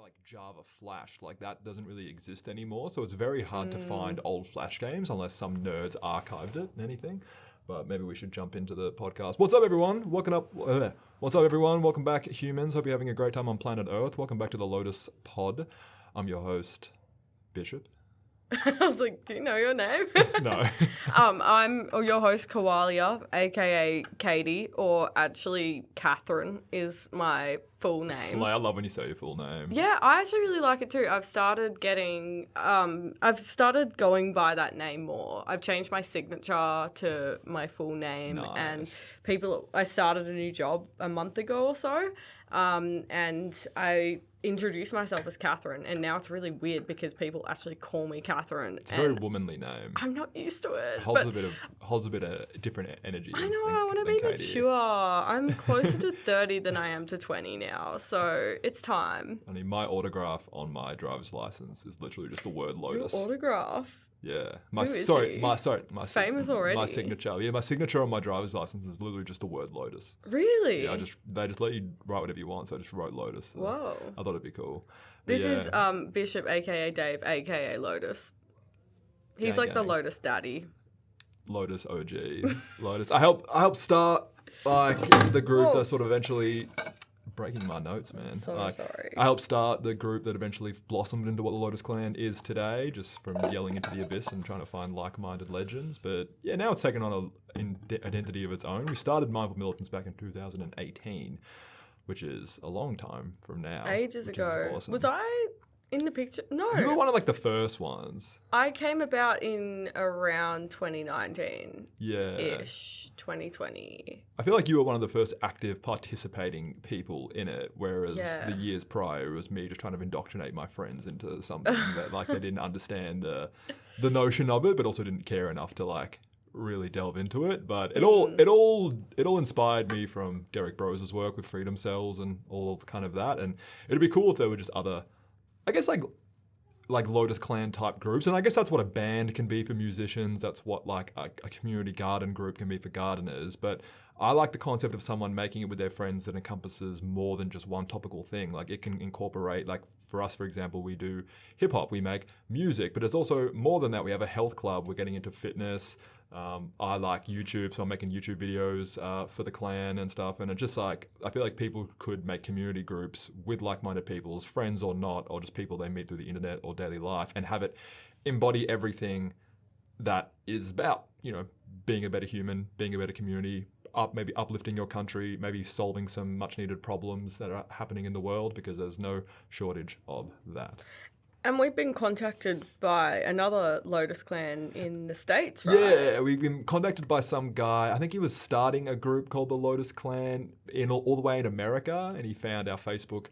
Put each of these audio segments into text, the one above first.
like Java Flash. Like that doesn't really exist anymore. So it's very hard to find old Flash games unless some nerds archived it and anything. But maybe we should jump into the podcast. What's up, everyone? What's up, everyone? Welcome back, humans. Hope you're having a great time on planet Earth. Welcome back to the Lotus Pod. I'm your host, Bishop. I was like, do you know your name? No. I'm your host, Koalia, aka Katie, or actually Catherine is my full name. Slay, I love when you say your full name. Yeah, I actually really like it too. I've started going by that name more. I've changed my signature to my full name. Nice. And I started a new job a month ago or so, and I introduced myself as Catherine, and now it's really weird because people actually call me Catherine. It's a very womanly name. I'm not used to it. Holds a bit of different energy. I know, I want to be mature. I'm closer to 30 than I am to 20 now, so it's time. I mean, my autograph on my driver's license is literally just the word Lotus. Your autograph? Yeah. Who is he? My Famous already. My signature. Yeah, my signature on my driver's license is literally just the word Lotus. Really? Yeah, they just let you write whatever you want, so I just wrote Lotus. So Whoa. I thought it'd be cool. This is Bishop, aka Dave, aka Lotus. He's like the Lotus daddy. Lotus OG. Lotus. I helped start like the group that sort of eventually breaking my notes, man. So sorry. I helped start the group that eventually blossomed into what the Lotus Clan is today, just from yelling into the abyss and trying to find like-minded legends. But yeah, now it's taken on an identity of its own. We started Mindful Militants back in 2018, which is a long time from now. Ages ago. Awesome. Was I in the picture? No. You were one of like the first ones. I came about in around 2019. Yeah. Ish. 2020. I feel like you were one of the first active participating people in it, whereas the years prior it was me just trying to indoctrinate my friends into something that like they didn't understand the notion of it, but also didn't care enough to like really delve into it. But it all inspired me from Derek Brose's work with Freedom Cells and all of kind of that. And it'd be cool if there were just other, I guess like Lotus Clan type groups, and I guess that's what a band can be for musicians. That's what like a community garden group can be for gardeners. But I like the concept of someone making it with their friends that encompasses more than just one topical thing. Like it can incorporate, like for us, for example, we do hip hop, we make music, but it's also more than that. We have a health club. We're getting into fitness. I like YouTube, so I'm making YouTube videos for the clan and stuff. And it's just like, I feel like people could make community groups with like-minded people, friends or not, or just people they meet through the internet or daily life, and have it embody everything that is about, you know, being a better human, being a better community, maybe uplifting your country, maybe solving some much-needed problems that are happening in the world, because there's no shortage of that. And we've been contacted by another Lotus Clan in the States, right? Yeah, we've been contacted by some guy. I think he was starting a group called the Lotus Clan all the way in America, and he found our Facebook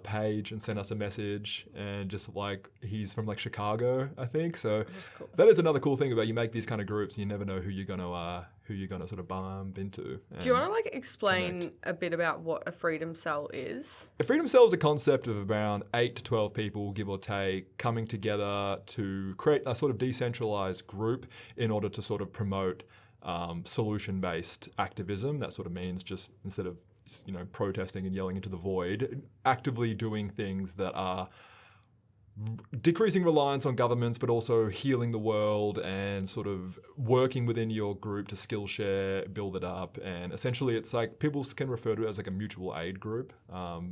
page and sent us a message, and just like he's from like Chicago, I think. So that's cool. That is another cool thing about you make these kind of groups, and you never know who you're gonna sort of bump into. Do you want to like explain a bit about what a freedom cell is? A freedom cell is a concept of around 8 to 12 people, give or take, coming together to create a sort of decentralized group in order to sort of promote solution-based activism. That sort of means just instead of protesting and yelling into the void, actively doing things that are decreasing reliance on governments, but also healing the world and sort of working within your group to skill share, build it up. And essentially it's like people can refer to it as like a mutual aid group,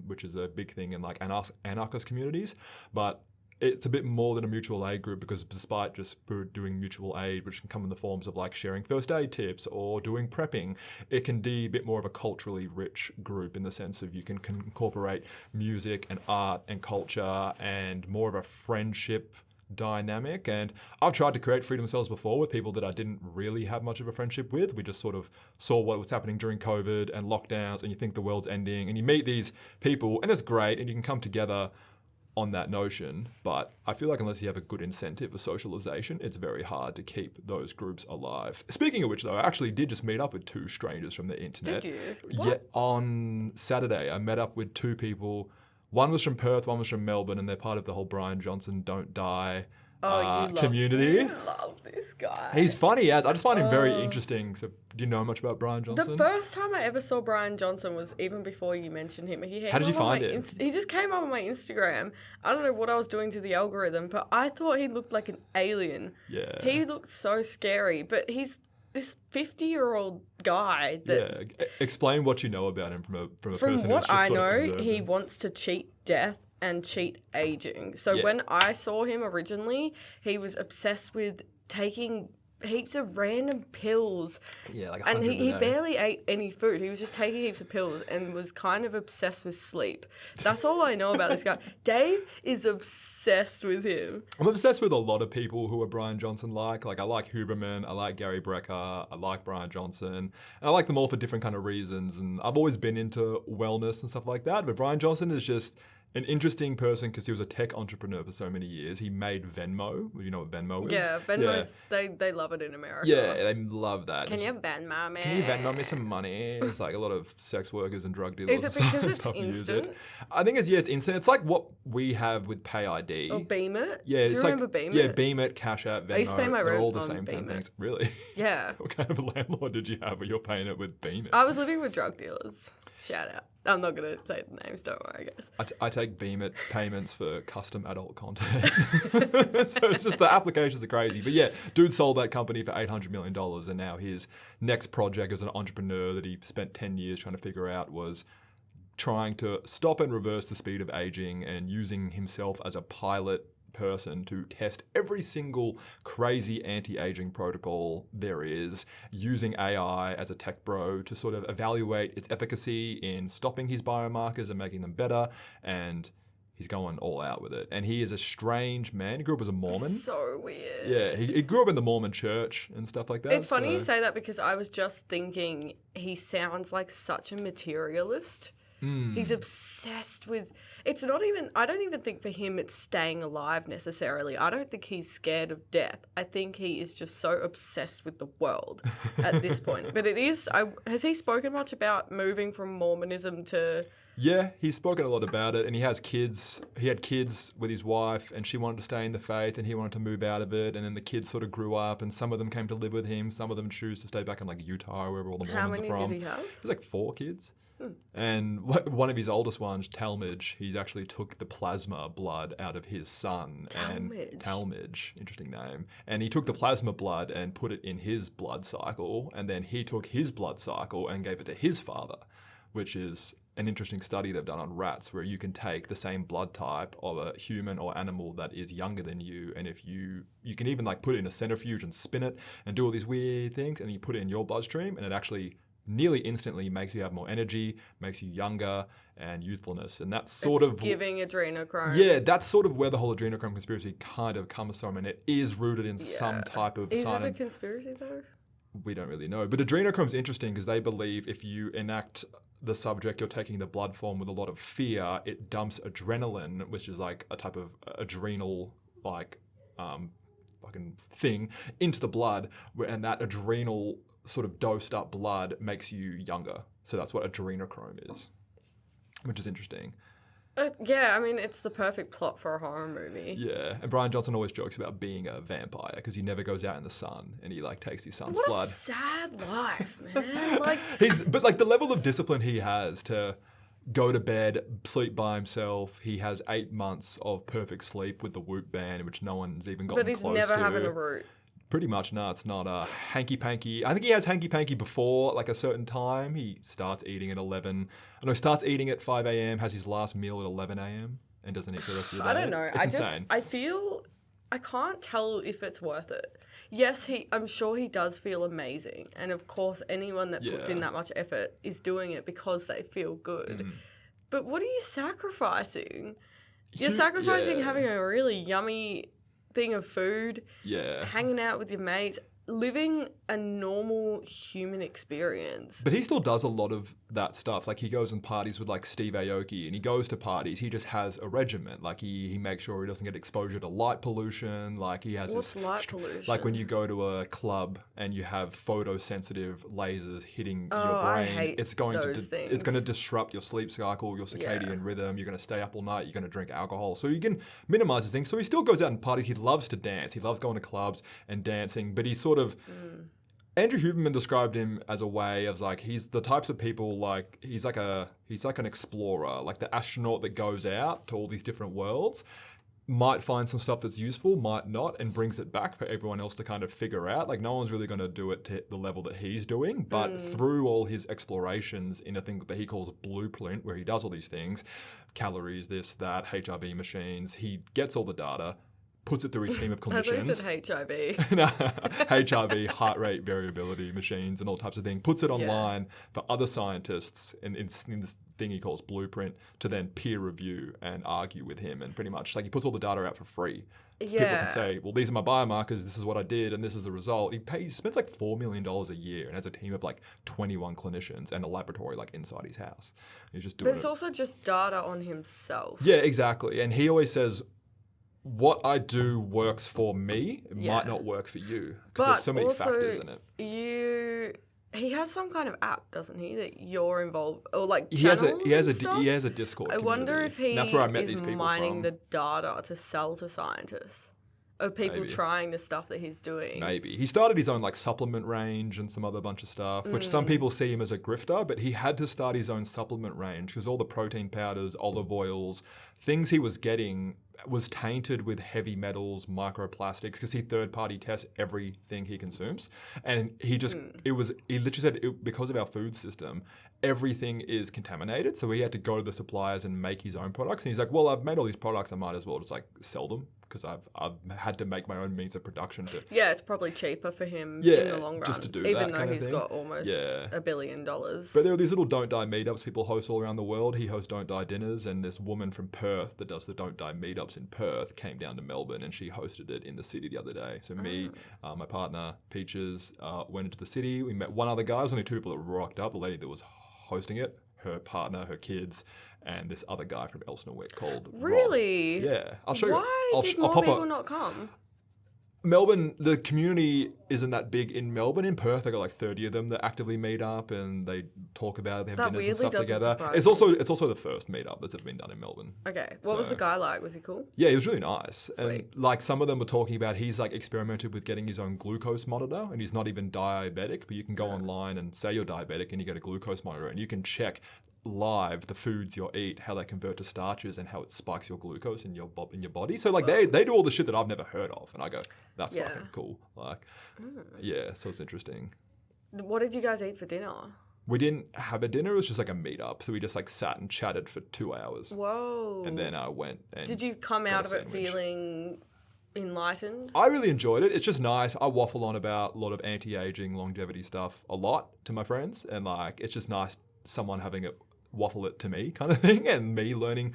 which is a big thing in like anarchist communities. But it's a bit more than a mutual aid group, because despite just doing mutual aid, which can come in the forms of like sharing first aid tips or doing prepping, it can be a bit more of a culturally rich group in the sense of you can incorporate music and art and culture and more of a friendship dynamic. And I've tried to create freedom cells before with people that I didn't really have much of a friendship with. We just sort of saw what was happening during COVID and lockdowns, and you think the world's ending, and you meet these people and it's great and you can come together on that notion. But I feel like unless you have a good incentive for socialization, it's very hard to keep those groups alive. Speaking of which, though, I actually did just meet up with 2 strangers from the internet. Did you? Yeah, on Saturday, I met up with 2 people. One was from Perth, one was from Melbourne, and they're part of the whole Brian Johnson Don't Die community. You love this guy. He's funny as I just find him very interesting. So, do you know much about Brian Johnson? The first time I ever saw Brian Johnson was even before you mentioned him. How did you find him? He just came up on my Instagram. I don't know what I was doing to the algorithm, but I thought he looked like an alien. Yeah. He looked so scary, but he's this 50-year-old guy that... Yeah. Explain what you know about him from a person From who's what just I sort of know, observed he him. wants to cheat death and cheat aging. So when I saw him originally, he was obsessed with taking heaps of random pills. Yeah, like and 100 he a day. barely ate any food. He was just taking heaps of pills and was kind of obsessed with sleep. That's all I know about this guy. Dave is obsessed with him. I'm obsessed with a lot of people who are Brian Johnson like. Like I like Huberman, I like Gary Brecker, I like Brian Johnson. And I like them all for different kind of reasons. And I've always been into wellness and stuff like that. But Brian Johnson is just an interesting person because he was a tech entrepreneur for so many years. He made Venmo. You know what Venmo is? Yeah, Venmo's, they love it in America. Yeah, they love that. Can you Venmo me? Can you Venmo me some money? It's like a lot of sex workers and drug dealers. Is it and because it's stuff use instant? it. I think it's instant. It's like what we have with Pay ID. Or Beam It? Yeah, Do you it's remember like Beam yeah, It? Beam It, Cash App, Venmo. I used to pay my they're rent all the on same kind of Beam It. things. Really? Yeah. What kind of a landlord did you have where you're paying it with Beam It? I was living with drug dealers. Shout out. I'm not going to say the names, don't worry, guys. I take Beam It payments for custom adult content. So it's just the applications are crazy. But yeah, dude sold that company for $800 million. And now his next project as an entrepreneur that he spent 10 years trying to figure out was trying to stop and reverse the speed of aging and using himself as a pilot person to test every single crazy anti-aging protocol there is, using AI as a tech bro to sort of evaluate its efficacy in stopping his biomarkers and making them better. And he's going all out with it. And he is a strange man. He grew up as a Mormon. So weird. Yeah, he grew up in the Mormon church and stuff like that. It's funny you say that because I was just thinking he sounds like such a materialist. He's obsessed with... It's not even... I don't even think for him it's staying alive necessarily. I don't think he's scared of death. I think he is just so obsessed with the world at this point. But it is... has he spoken much about moving from Mormonism to... Yeah, he's spoken a lot about it, and he has kids. He had kids with his wife, and she wanted to stay in the faith, and he wanted to move out of it. And then the kids sort of grew up, and some of them came to live with him. Some of them choose to stay back in like Utah, or wherever all the Mormons are from. How many did he have? There's like 4 kids. And one of his oldest ones, Talmadge, he actually took the plasma blood out of his son. Talmadge, interesting name. And he took the plasma blood and put it in his blood cycle, and then he took his blood cycle and gave it to his father, which is an interesting study they've done on rats where you can take the same blood type of a human or animal that is younger than you, and if you can even like put it in a centrifuge and spin it and do all these weird things, and then you put it in your bloodstream, and it actually nearly instantly makes you have more energy, makes you younger, and youthfulness. And that's sort of giving adrenochrome. Yeah, that's sort of where the whole adrenochrome conspiracy kind of comes from, and it is rooted in some type of Is it a conspiracy though? We don't really know. But adrenochrome's interesting because they believe if you enact the subject, you're taking the blood form with a lot of fear, it dumps adrenaline, which is like a type of adrenal like fucking thing, into the blood, and that adrenal sort of dosed up blood makes you younger. So that's what adrenochrome is, which is interesting. Yeah, I mean, it's the perfect plot for a horror movie. Yeah, and Brian Johnson always jokes about being a vampire because he never goes out in the sun and he like takes his son's blood. What a sad life, man. Like but like the level of discipline he has to go to bed, sleep by himself. He has 8 months of perfect sleep with the Whoop band, which no one's even gotten close to. But he's never having a root. Pretty much, no, it's not a hanky-panky. I think he has hanky-panky before, like a certain time. He starts eating at 11. Starts eating at 5 a.m., has his last meal at 11 a.m., and doesn't eat for the rest of the day. I don't know. It's insane. I can't tell if it's worth it. Yes, I'm sure he does feel amazing. And of course, anyone that puts in that much effort is doing it because they feel good. But what are you sacrificing? You're sacrificing having a really yummy thing of food, hanging out with your mates, living a normal human experience. But he still does a lot of that stuff. Like he goes on parties with like Steve Aoki, and he goes to parties. He just has a regiment. Like he makes sure he doesn't get exposure to light pollution. Like he has What's light pollution? Like when you go to a club and you have photosensitive lasers hitting your I brain, hate it's going those things. it's going to disrupt your sleep cycle, your circadian rhythm. You're going to stay up all night. You're going to drink alcohol. So you can minimize the things. So he still goes out and parties. He loves to dance. He loves going to clubs and dancing. But he's sort of Andrew Huberman described him as a way of like he's the types of people like he's like an explorer, like the astronaut that goes out to all these different worlds, might find some stuff that's useful, might not, and brings it back for everyone else to kind of figure out. Like no one's really going to do it to the level that he's doing, but through all his explorations in a thing that he calls a blueprint, where he does all these things, calories, this, that, HRV machines, he gets all the data, puts it through his team of clinicians. I thought you said HIV. HRV, heart rate variability machines and all types of things. Puts it online for other scientists in this thing he calls Blueprint to then peer review and argue with him. And pretty much like he puts all the data out for free. People can say, well, these are my biomarkers, this is what I did, and this is the result. He spends like $4 million a year and has a team of like 21 clinicians and a laboratory like inside his house. He's just doing But it's also just data on himself. Yeah, exactly. And he always says, what I do works for me. It might not work for you because there's so many factors in it. He has some kind of app, doesn't he, that you're involved, or like He has channels and stuff? He has a Discord. I wonder community. if he That's where I met is these people mining from. the data to sell to scientists, of people Maybe. trying the stuff that he's doing. Maybe. He started his own like supplement range and some other bunch of stuff, which some people see him as a grifter, but he had to start his own supplement range because all the protein powders, olive oils, things he was getting was tainted with heavy metals, microplastics, because he third-party tests everything he consumes. And he literally said, because of our food system, everything is contaminated. So he had to go to the suppliers and make his own products. And he's like, well, I've made all these products, I might as well just like sell them because I've had to make my own means of production to. Yeah, it's probably cheaper for him in the long run. Just to do even that though kind of he's thing. got almost $1 billion. But there are these little Don't Die meetups people host all around the world. He hosts Don't Die dinners, and this woman from Perth that does the Don't Die meetups in Perth came down to Melbourne, and she hosted it in the city the other day. So me, my partner Peaches, went into the city. We met one other guy. There's only 2 people that rocked up. The lady that was hosting it, her partner, her kids, and this other guy from Elsnorwick called Really? Rob. Yeah, I'll show you. Why did more people not come? Melbourne, the community isn't that big in Melbourne. In Perth, they got like 30 of them that actively meet up and they talk about it. They have That dinners and weirdly stuff together. doesn't It's surprise also the first meetup that's ever been done in Melbourne. Okay. What was the guy like? Was he cool? Yeah, he was really nice. And Sweet. like some of them were talking about he's like experimented with getting his own glucose monitor, and he's not even diabetic, but you can go online and say you're diabetic and you get a glucose monitor and you can check live the foods you eat, how they convert to starches and how it spikes your glucose in your body. So like they do all the shit that I've never heard of, and I go, that's fucking cool. Like, yeah, so it's interesting. What did you guys eat for dinner? We didn't have a dinner. It was just like a meetup. So we just like sat and chatted for 2 hours. Whoa. And then I went and Did you come got out a of it sandwich. feeling enlightened? I really enjoyed it. It's just nice. I waffle on about a lot of anti-aging, longevity stuff a lot to my friends. And like, it's just nice someone having it waffle it to me kind of thing, and me learning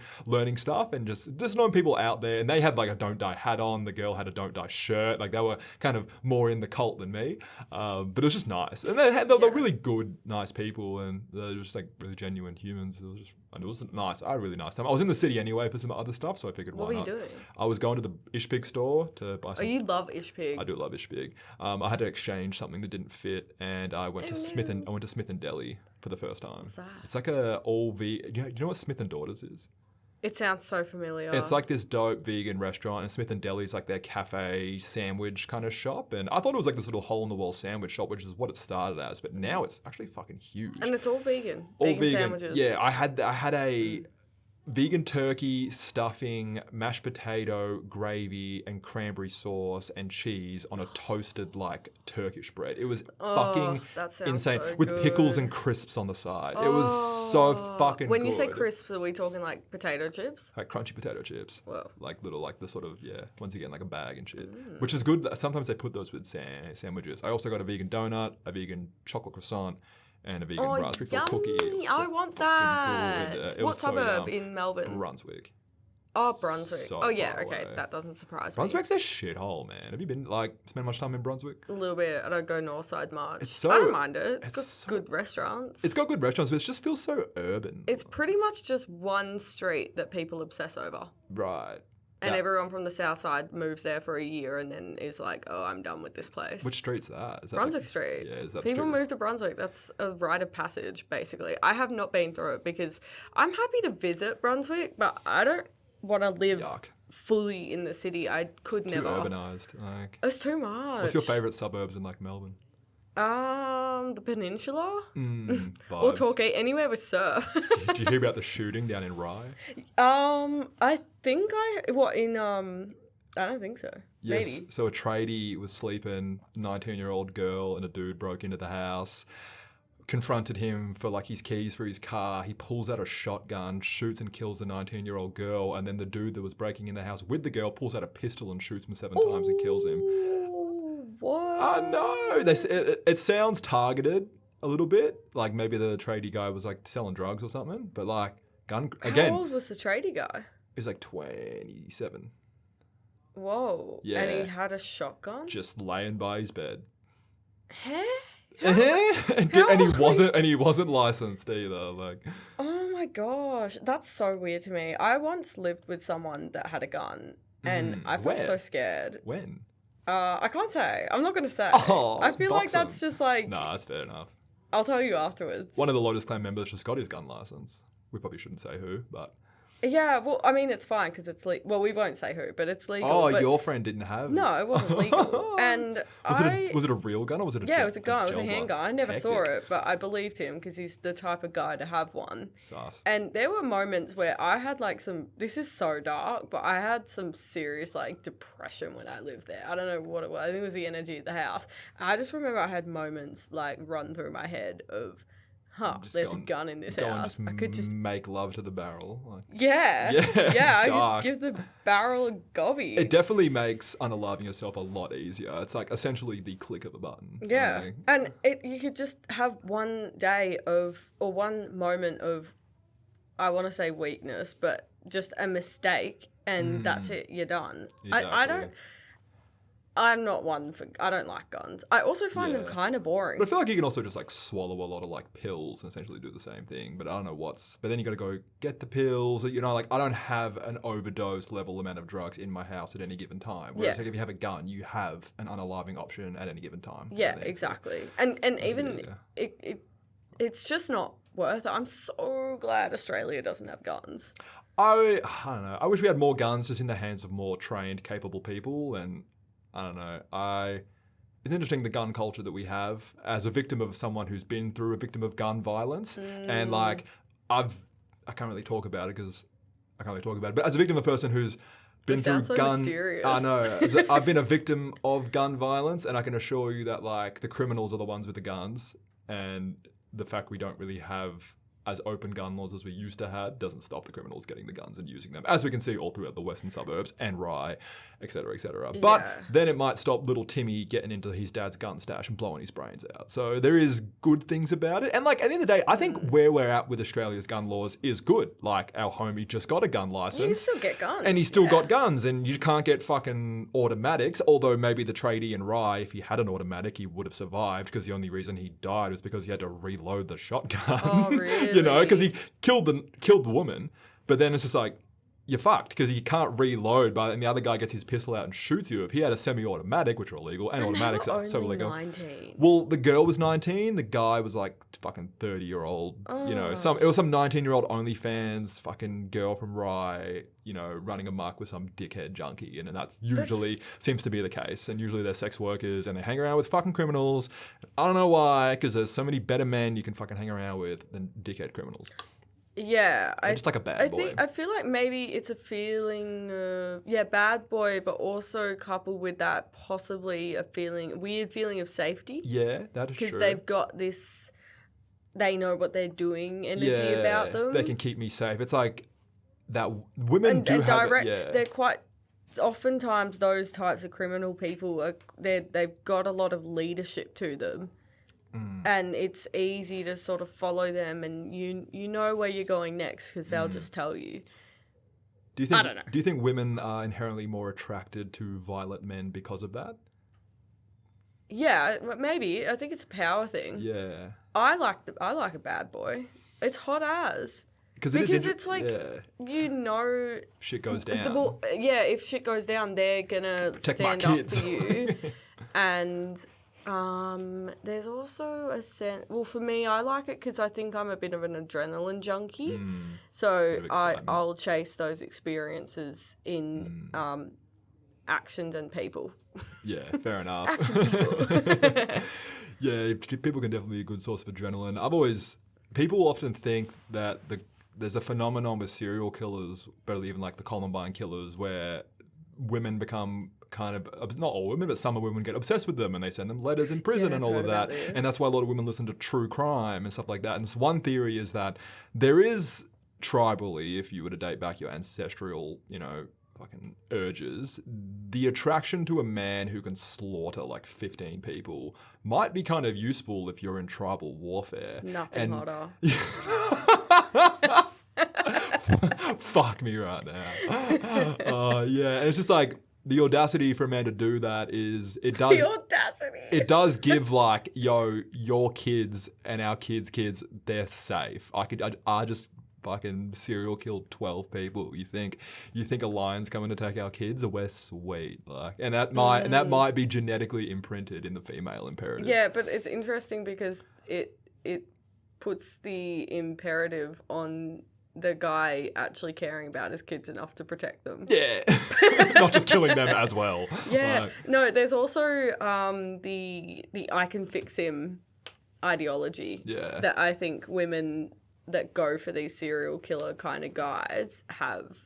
stuff, and just knowing people out there. And they had like a Don't Die hat on. The girl had a Don't Die shirt. Like they were kind of more in the cult than me. But it was just nice. And they're really good, nice people, and they're just like really genuine humans. It was nice. I had a really nice time. I was in the city anyway for some other stuff, so I figured why not. What were you doing? I was going to the Ishpig store to buy some. Oh, you love Ishpig. I do love Ishpig. I had to exchange something that didn't fit, and I went to Smith and Deli for the first time. What's that? It's like a all vegan. You know what Smith and Daughters is? It sounds so familiar. It's like this dope vegan restaurant, and Smith and Deli is like their cafe sandwich kind of shop. And I thought it was like this little hole in the wall sandwich shop, which is what it started as. But now it's actually fucking huge. And it's all vegan. All vegan sandwiches. Yeah, I had a vegan turkey, stuffing, mashed potato, gravy, and cranberry sauce and cheese on a toasted like Turkish bread. It was fucking that sounds insane, so with good. pickles and crisps on the side. It was so fucking When good. you say crisps, are we talking like potato chips? Like crunchy potato chips. Whoa. Like little, like the sort of, once again, like a bag and shit. Which is good. Sometimes they put those with sandwiches. I also got a vegan donut, a vegan chocolate croissant, and a vegan raspberry yummy. cookie. It was I so want fucking that. good. It What was so suburb yum. in Melbourne? Brunswick. Oh, Brunswick. So Oh, yeah, far okay. away. That doesn't surprise Brunswick's a shithole, man. Have you been, spend much time in Brunswick? me. A little bit. I don't go north side much. It's so- I don't mind it. It's got so- good restaurants. It's got good restaurants, but it just feels so urban. It's pretty much just one street that people obsess over. Right. And Yeah. everyone from the south side moves there for a year and then is like, oh, I'm done with this place. Which street's that? Is that Brunswick Street. Yeah, is that People street? move to Brunswick. That's a rite of passage, basically. I have not been through it because I'm happy to visit Brunswick, but I don't want to live Yuck. fully in the city. I could Too never. urbanized. It's too much. What's your favourite suburbs in Melbourne? The Peninsula or Vibes. Torquay, anywhere with surf. Did you hear about the shooting down in Rye? I think I don't think so. Yes. Maybe. So a tradie was sleeping, 19-year-old girl and a dude broke into the house, confronted him for his keys for his car. He pulls out a shotgun, shoots and kills the 19-year-old girl, and then the dude that was breaking in the house with the girl pulls out a pistol and shoots him 7 times and kills him. What? I know. It sounds targeted a little bit. Maybe the tradie guy was selling drugs or something, but gun again. How old was the tradie guy? He was 27. Whoa. Yeah. And he had a shotgun? Just laying by his bed. Huh? And he wasn't licensed either. Oh my gosh. That's so weird to me. I once lived with someone that had a gun and I felt where? so scared. When? I can't say. I'm not going to say. Oh, I feel like box that's him. just Nah, that's fair enough. I'll tell you afterwards. One of the Lotus Clan members just got his gun license. We probably shouldn't say who, but... Yeah, well, I mean, it's fine because it's legal. Well, we won't say who, but it's legal. Oh, but your friend didn't have... No, it wasn't legal. And was it a real gun or was it a Yeah, it was a gun. It was a gel handgun. one? I never saw Hectic. it, but I believed him because he's the type of guy to have one. Sus. And there were moments where I had this is so dark, but I had some serious depression when I lived there. I don't know what it was. I think it was the energy of the house. I just remember I had moments run through my head of, there's a gun in this house. I could just make love to the barrel. Yeah. Yeah, Yeah, I dark. could give the barrel a gobby. It definitely makes unaliving yourself a lot easier. It's essentially the click of a button. Yeah. And you could just have one day or one moment of, I want to say weakness, but just a mistake and that's it, you're done. Exactly. I'm not one for, I don't like guns. I also find them Yeah. kind of boring. But I feel like you can also just swallow a lot of pills and essentially do the same thing. But I don't know but then you got to go get the pills. I don't have an overdose level amount of drugs in my house at any given time. Whereas Yeah. if you have a gun, you have an unaliving option at any given time. Yeah, exactly. And even easier. it's just not worth it. I'm so glad Australia doesn't have guns. I don't know. I wish we had more guns just in the hands of more trained, capable people. And I don't know. It's interesting the gun culture that we have as a victim of someone who's been through a victim of gun violence. And I can't really talk about it because I can't really talk about it. But as a victim of a person who's been through sounds so gun... mysterious. I know. I've been a victim of gun violence and I can assure you that the criminals are the ones with the guns. And the fact we don't really have as open gun laws as we used to have doesn't stop the criminals getting the guns and using them, as we can see all throughout the western suburbs and Rye, etc., etc. But then it might stop little Timmy getting into his dad's gun stash and blowing his brains out. So there is good things about it. And at the end of the day, I think where we're at with Australia's gun laws is good. Our homie just got a gun license. You can still get guns. And he's still got guns, and you can't get fucking automatics, although maybe the tradie in Rye, if he had an automatic, he would have survived because the only reason he died was because he had to reload the shotgun. Oh, really? Because he killed the woman, but then it's just you're fucked because you can't reload, and the other guy gets his pistol out and shoots you. If he had a semi-automatic, which are illegal, and automatics are so illegal. 19. Well, the girl was 19. The guy was fucking 30-year-old. It was some 19-year-old OnlyFans fucking girl from Rye, running amok with some dickhead junkie, and that's usually seems to be the case. And usually they're sex workers and they hang around with fucking criminals. I don't know why, because there's so many better men you can fucking hang around with than dickhead criminals. Yeah, just like a bad boy. I feel like maybe it's a feeling of bad boy, but also coupled with that possibly a weird feeling of safety. Yeah, that is true. Because they've got this, they know what they're doing energy about them. They can keep me safe. It's that women and do have directs, it. Yeah. they're quite. Oftentimes, those types of criminal people they've got a lot of leadership to them. And it's easy to sort of follow them and you know where you're going next because they'll just tell you. I don't know. Do you think women are inherently more attracted to violent men because of that? Yeah, maybe. I think it's a power thing. Yeah. I like a bad boy. It's hot as. Because it's like, shit goes down. If shit goes down, they're gonna Protect stand my up kids. for you. And there's also a sense. Well, for me, I like it because I think I'm a bit of an adrenaline junkie. So I'll chase those experiences in actions and people. Yeah, fair enough. Action people. Yeah, people can definitely be a good source of adrenaline. People often think that there's a phenomenon with serial killers, but even like the Columbine killers, where women become kind of, not all women, but some women get obsessed with them and they send them letters in prison and all of that. And that's why a lot of women listen to true crime and stuff like that. And this one theory is that there is tribally, if you were to date back your ancestral, fucking urges, the attraction to a man who can slaughter like 15 people might be kind of useful if you're in tribal warfare. Nothing hotter. Fuck me right now. Yeah, and it's just like the audacity for a man to do that is it does. The audacity. It does give like, your kids and our kids' they're safe. I just fucking serial killed 12 people. You think a lion's coming to take our kids? We're sweet, like, and that might be genetically imprinted in the female imperative. Yeah, but it's interesting because it puts the imperative on the guy actually caring about his kids enough to protect them. Yeah, not just killing them as well. Yeah, no. There's also the I can fix him ideology. Yeah, that I think women that go for these serial killer kind of guys have.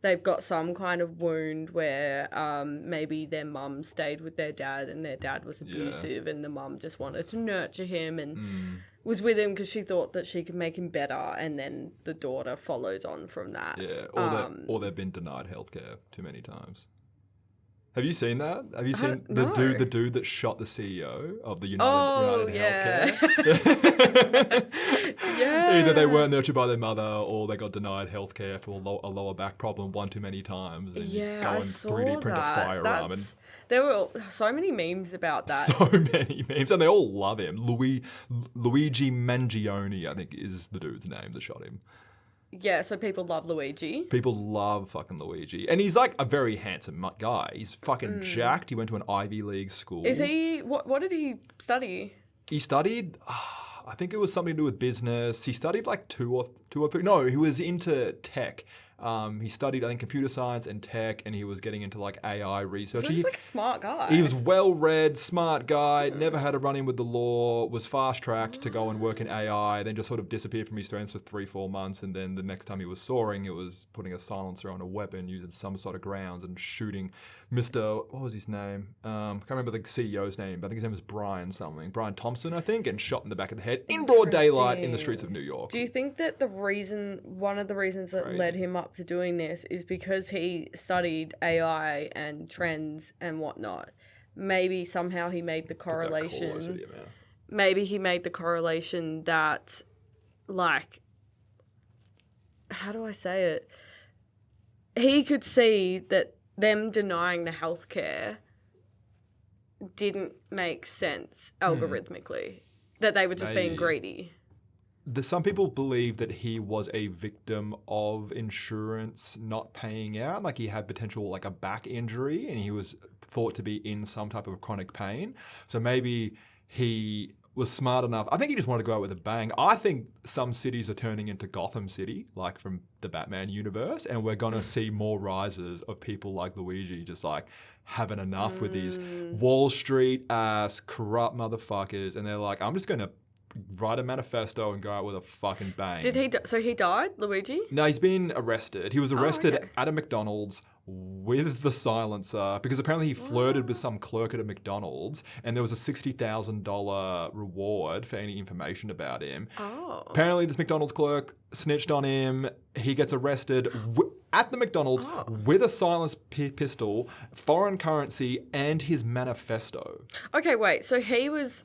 They've got some kind of wound where maybe their mum stayed with their dad and their dad was abusive and the mum just wanted to nurture him and was with him because she thought that she could make him better, and then the daughter follows on from that. Yeah, or they've been denied healthcare too many times. Have you seen that? Have you seen the dude that shot the CEO of the UnitedHealth? Yeah. Either they weren't nurtured by their mother or they got denied healthcare for a lower back problem one too many times. And yeah, go I and saw 3D print that. a firearm. There were so many memes about that. So many memes, and they all love him. Luigi Mangione, I think, is the dude's name that shot him. Yeah, so people love Luigi. People love fucking Luigi. And he's like a very handsome guy. He's fucking jacked. He went to an Ivy League school. Is he... What did he study? He studied... I think it was something to do with business. He studied like two or three... No, he was into tech. He studied, I think, computer science and tech, and he was getting into like AI research. So he's like a smart guy. He was well-read, smart guy, never had a run-in with the law, was fast-tracked to go and work in AI, then just sort of disappeared from his friends for 3-4 months, and then the next time he was soaring, it was putting a silencer on a weapon using some sort of grounds and shooting Mr. What was his name? I can't remember the CEO's name, but I think his name was Brian Thompson, I think, and shot in the back of the head in broad daylight in the streets of New York. Do you think that one of the reasons that led him up to doing this is because he studied AI and trends and whatnot? Maybe somehow he made the correlation. Maybe he made the correlation that, like, how do I say it? He could see that them denying the healthcare didn't make sense algorithmically, that they were just being greedy. Some people believe that he was a victim of insurance not paying out, like he had potential like a back injury and he was thought to be in some type of chronic pain. So maybe he was smart enough. I think he just wanted to go out with a bang. I think some cities are turning into Gotham City, like from the Batman universe, and we're going to see more rises of people like Luigi just like having enough with these Wall Street ass corrupt motherfuckers, and they're like, I'm just going to write a manifesto and go out with a fucking bang. So he died, Luigi? No, he's been arrested. He was arrested at a McDonald's with the silencer because apparently he flirted with some clerk at a McDonald's and there was a $60,000 reward for any information about him. Oh. Apparently this McDonald's clerk snitched on him. He gets arrested at the McDonald's with a silenced pistol, foreign currency, and his manifesto. Okay, wait. So he was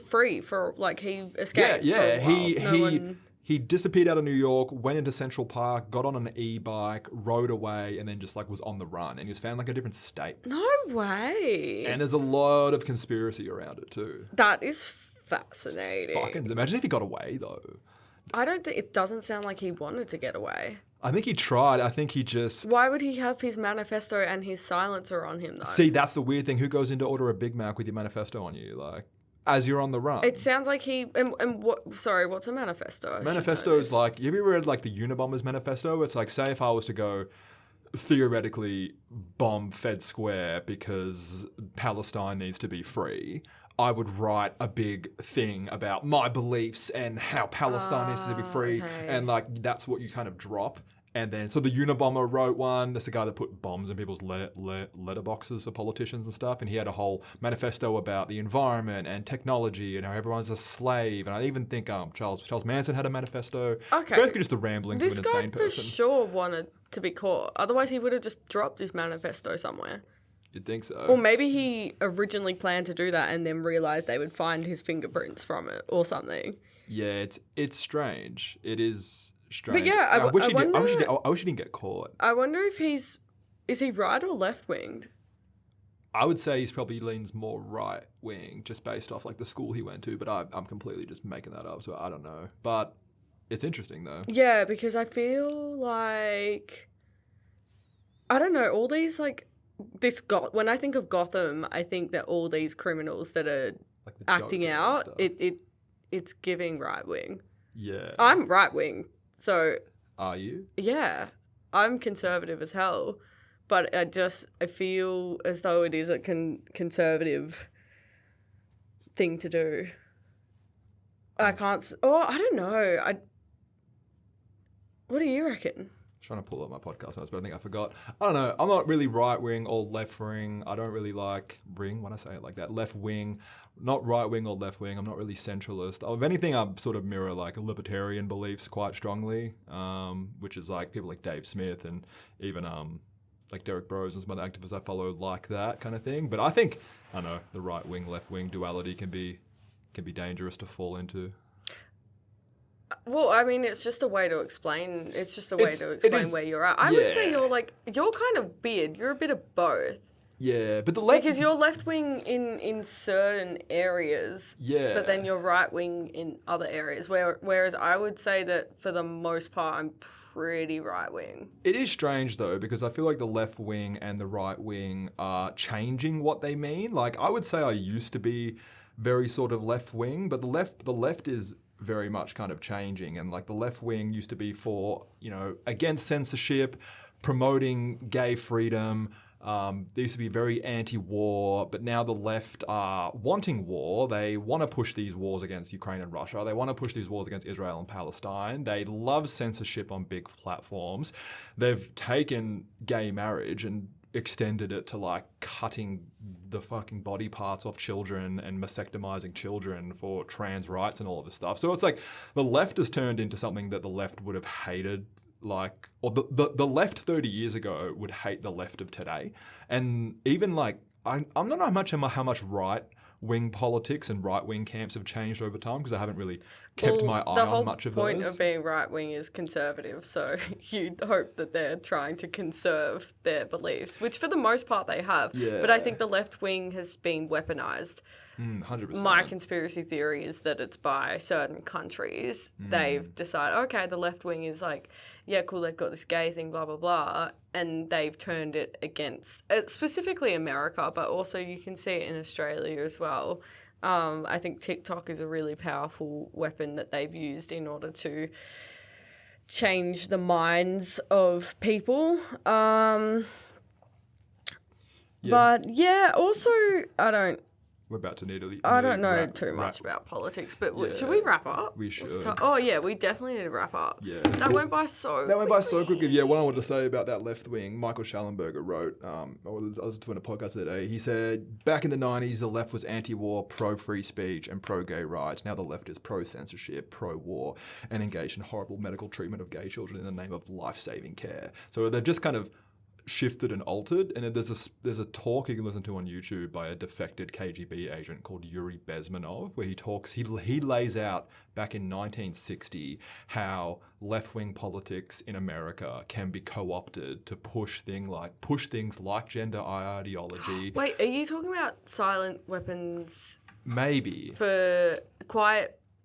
free for, like, he escaped. Yeah, for a while. he disappeared out of New York, went into Central Park, got on an e-bike, rode away, and then just like was on the run. And he was found like a different state. No way. And there's a lot of conspiracy around it too. That is fascinating. Fucking imagine if he got away though. I don't think it doesn't sound like he wanted to get away. I think he tried. I think he just... Why would he have his manifesto and his silencer on him though? See, that's the weird thing. Who goes in to order a Big Mac with your manifesto on you? Like, as you're on the run. It sounds like he... And what... Sorry, what's a manifesto? Manifesto is like... Have you ever read like the Unabomber's manifesto? It's like, say if I was to go theoretically bomb Fed Square because Palestine needs to be free, I would write a big thing about my beliefs and how Palestine needs to be free. Okay. And like, that's what you kind of drop. And then, so the Unabomber wrote one. That's the guy that put bombs in people's letterboxes for politicians and stuff. And he had a whole manifesto about the environment and technology and how everyone's a slave. And I even think Charles Manson had a manifesto. Okay. Basically just the ramblings of This an guy insane for person. sure wanted to be caught. Otherwise, he would have just dropped his manifesto somewhere. You'd think so. Or maybe he originally planned to do that and then realised they would find his fingerprints from it or something. Yeah, it's strange. It is strange. But yeah, I wish wonder... I wish he didn't get caught. I wonder if is he right or left-winged? I would say he's probably leans more right wing, just based off like the school he went to. But I'm completely just making that up, so I don't know. But it's interesting though. Yeah, because I feel like I don't know, all these like when I think of Gotham, I think that all these criminals that are Like the acting Joker and out, stuff. it's giving right wing. Yeah. I'm right wing, so Are you? yeah, I'm conservative as hell, but I feel as though it is a conservative thing to do. I can't. I don't know. What do you reckon? Trying to pull up my podcast notes, but I think I forgot. I don't know. I'm not really right wing or left wing. I don't really like ring when I say it like that. Left wing, not right wing or left wing. I'm not really centralist. If anything, I sort of mirror like libertarian beliefs quite strongly, which is like people like Dave Smith and even like Derek Burrows and some other activists I follow like that kind of thing. But I think, I don't know, the right wing, left wing duality can be dangerous to fall into. Well, I mean, it's just a way to explain. It's just a way to explain where you're at. I would say you're kind of weird. You're a bit of both. Yeah, but the left... Because you're left wing in certain areas. Yeah. But then you're right wing in other areas. Whereas I would say that for the most part, I'm pretty right wing. It is strange though, because I feel like the left wing and the right wing are changing what they mean. Like I would say I used to be very sort of left wing, but the left is very much kind of changing, and like the left wing used to be for, you know, against censorship, promoting gay freedom. They used to be very anti-war, but now the left are wanting war. They want to push these wars against Ukraine and Russia. They want to push these wars against Israel and Palestine. They love censorship on big platforms. They've taken gay marriage and extended it to like cutting the fucking body parts off children and mastectomizing children for trans rights and all of this stuff. So it's like the left has turned into something that the left would have hated, like, or the left 30 years ago would hate the left of today. And even like, I don't know how much right-wing politics and right-wing camps have changed over time, because I haven't really kept my eye on much of those. The whole point of being right-wing is conservative, so you'd hope that they're trying to conserve their beliefs, which for the most part they have. Yeah. But I think the left wing has been weaponized. 100%. My conspiracy theory is that it's by certain countries. They've decided, okay, the left wing is like, yeah, cool, they've got this gay thing, blah, blah, blah, and they've turned it against, specifically America, but also you can see it in Australia as well. I think TikTok is a really powerful weapon that they've used in order to change the minds of people. But yeah, also, We're about to need a... I don't know too much about politics, but should we wrap up? We should. We definitely need to wrap up. Yeah. That went by so quickly. Yeah, what I wanted to say about that left wing, Michael Schallenberger wrote, I was doing a podcast the other day, he said, back in the 90s, the left was anti-war, pro-free speech, and pro-gay rights. Now the left is pro-censorship, pro-war, and engaged in horrible medical treatment of gay children in the name of life-saving care. So they've just kind of shifted and altered. And there's a talk you can listen to on YouTube by a defected KGB agent called Yuri Bezmenov, where he lays out back in 1960 how left-wing politics in America can be co-opted to push things like gender ideology. Wait, are you talking about silent weapons? Maybe.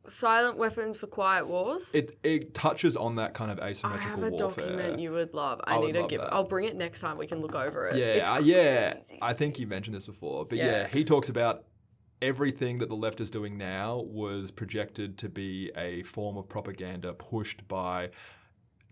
Silent weapons for quiet wars? It touches on that kind of asymmetrical warfare. I have a document you would love. I'll bring it next time. We can look over it. Yeah. I think you mentioned this before. But yeah, he talks about everything that the left is doing now was projected to be a form of propaganda pushed by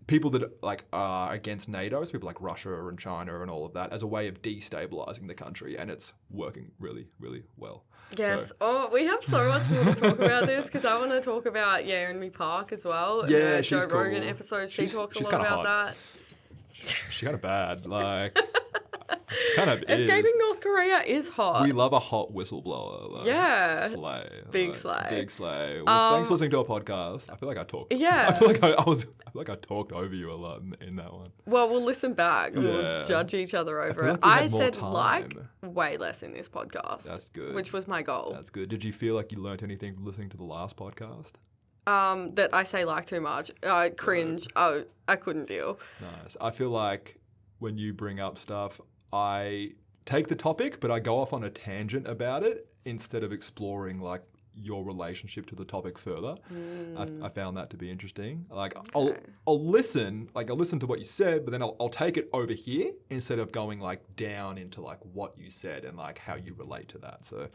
people that like are against NATO, so people like Russia and China and all of that, as a way of destabilizing the country, and it's working really, really well. Yes. We have so much more to talk about this because I want to talk about Yeonmi Park as well. Yeah, the she's Joe Rogan cool. episode. She talks a lot kinda about hot. that. She's kind of bad, like kind of Escaping is. North Korea is hot. We love a hot whistleblower. Like, Yeah. slay. Big slay. Big slay. Well, thanks for listening to our podcast. I feel like I talked. Yeah. I feel like I talked over you a lot in that one. Well, we'll listen back. Yeah. We'll judge each other over it. like we I had more said time. way less in this podcast. That's good. Which was my goal. That's good. Did you feel like you learnt anything from listening to the last podcast? That I say too much. I cringe. Oh, I couldn't deal. Nice. I feel like when you bring up stuff, I take the topic, but I go off on a tangent about it instead of exploring like your relationship to the topic further. I found that to be interesting. Like I'll listen to what you said, but then I'll take it over here instead of going like down into like what you said and like how you relate to that. So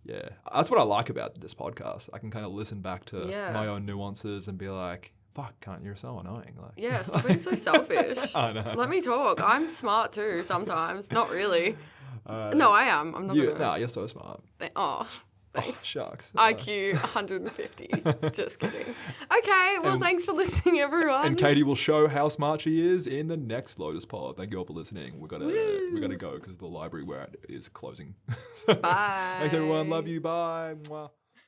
yeah, that's what I like about this podcast. I can kind of listen back to my own nuances and be like, fuck, cunt, you're so annoying. Like, yeah, stop being so selfish. I know. Let me talk. I'm smart too sometimes. Not really. No, I am. I'm not gonna... you're so smart. Oh, thanks. Oh, shucks. IQ 150. Just kidding. Okay, well, thanks for listening, everyone. And Katie will show how smart she is in the next Lotus Pod. Thank you all for listening. We're gonna go because the library we're at is closing. Bye. Thanks, everyone. Love you. Bye. Mwah.